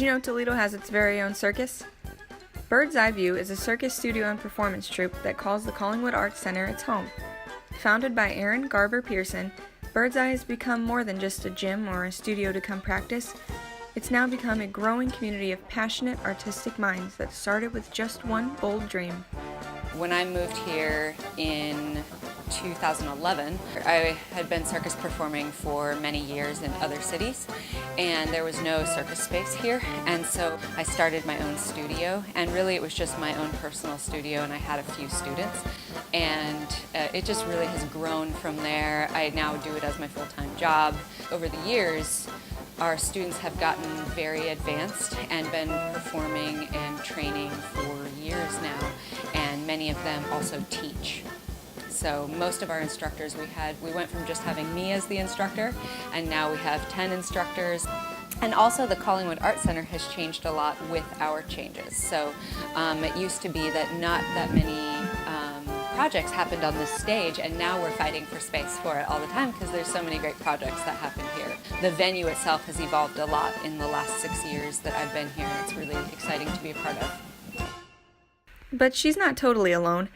know Toledo has its very own circus? Bird's Eye View is a circus studio and performance troupe that calls the Collingwood Arts Center its home. Founded by Aaron Garber Pearson, Bird's Eye has become more than just a gym or a studio to come practice. It's now become a growing community of passionate artistic minds that started with just one bold dream. When I moved here in 2011, I had been circus performing for many years in other cities, and there was no circus space here, and so I started my own studio, and really it was just my own personal studio, and I had a few students, and it just really has grown from there. I now do it as my full-time job. Over the years, our students have gotten very advanced and been performing and training for years now, and many of them also teach. So most of our instructors we went from just having me as the instructor, and now we have 10 instructors. And also the Collingwood Arts Center has changed a lot with our changes. So it used to be that not that many projects happened on this stage, and now we're fighting for space for it all the time because there's so many great projects that happen here. The venue itself has evolved a lot in the last 6 years that I've been here, and it's really exciting to be a part of. But she's not totally alone.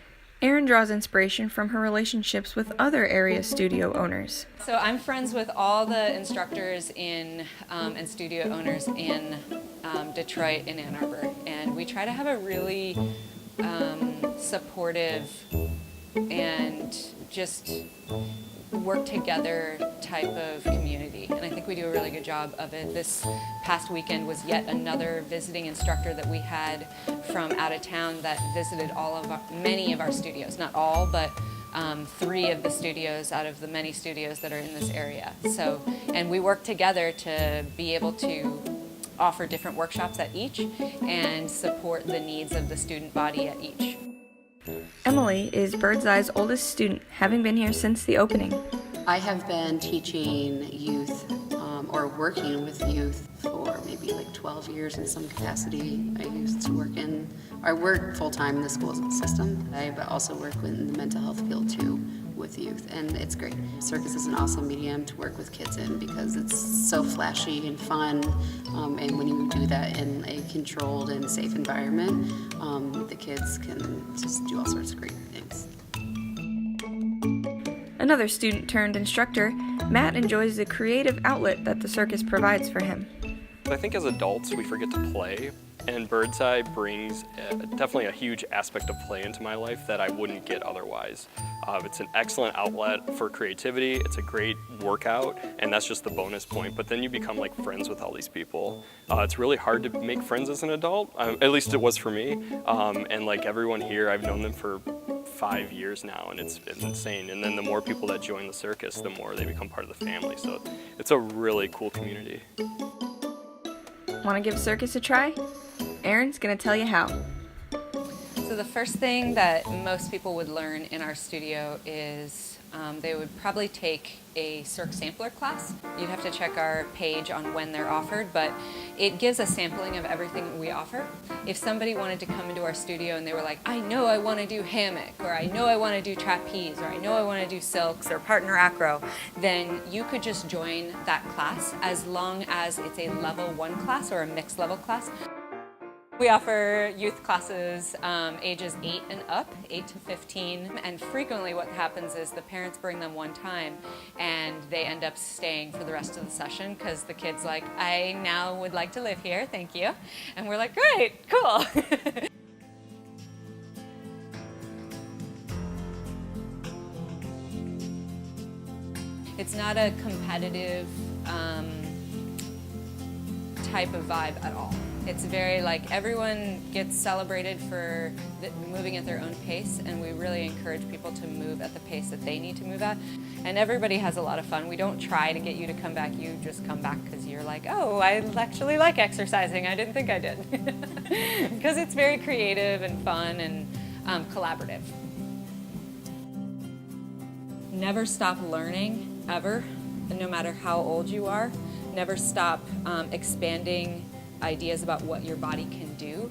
Erin draws inspiration from her relationships with other area studio owners. So I'm friends with all the instructors and studio owners in Detroit and Ann Arbor, and we try to have a really supportive and just work together type of community, and I think we do a really good job of it. This past weekend was yet another visiting instructor that we had from out of town that visited many of our studios, not all, but 3 of the studios out of the many studios that are in this area. So, and we work together to be able to offer different workshops at each and support the needs of the student body at each. Emily is Bird's Eye's oldest student, having been here since the opening. I have been teaching youth or working with youth for maybe like 12 years in some capacity. I work full-time in the school system, but also work in the mental health field too with youth, and it's great. Circus is an awesome medium to work with kids in because it's so flashy and fun, and when you do that in a controlled and safe environment, the kids can just do all sorts of great things. Another student turned instructor, Matt enjoys the creative outlet that the circus provides for him. I think as adults we forget to play, and Bird's Eye brings definitely a huge aspect of play into my life that I wouldn't get otherwise. It's an excellent outlet for creativity, it's a great workout, and that's just the bonus point, but then you become like friends with all these people. It's really hard to make friends as an adult, at least it was for me, and like everyone here, I've known them for 5 years now, and it's insane. And then the more people that join the circus, the more they become part of the family, so it's a really cool community. Want to give circus a try? Erin's going to tell you how. So the first thing that most people would learn in our studio is they would probably take a Cirque sampler class. You'd have to check our page on when they're offered, but it gives a sampling of everything we offer. If somebody wanted to come into our studio and they were like, I know I want to do hammock, or I know I want to do trapeze, or I know I want to do silks or partner acro, then you could just join that class as long as it's a level 1 class or a mixed level class. We offer youth classes ages 8 and up, 8 to 15, and frequently what happens is the parents bring them one time and they end up staying for the rest of the session because the kid's like, I now would like to live here, thank you. And we're like, great, cool. It's not a competitive type of vibe at all. It's very like everyone gets celebrated for moving at their own pace, and we really encourage people to move at the pace that they need to move at. And everybody has a lot of fun. We don't try to get you to come back. You just come back because you're like, oh, I actually like exercising. I didn't think I did. Because it's very creative and fun and collaborative. Never stop learning, ever, no matter how old you are. Never stop expanding ideas about what your body can do.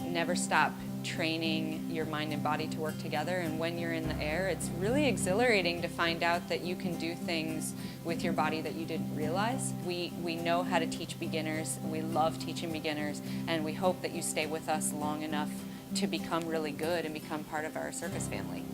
Never stop training your mind and body to work together. And when you're in the air, it's really exhilarating to find out that you can do things with your body that you didn't realize. We know how to teach beginners. We love teaching beginners, and we hope that you stay with us long enough to become really good and become part of our circus family.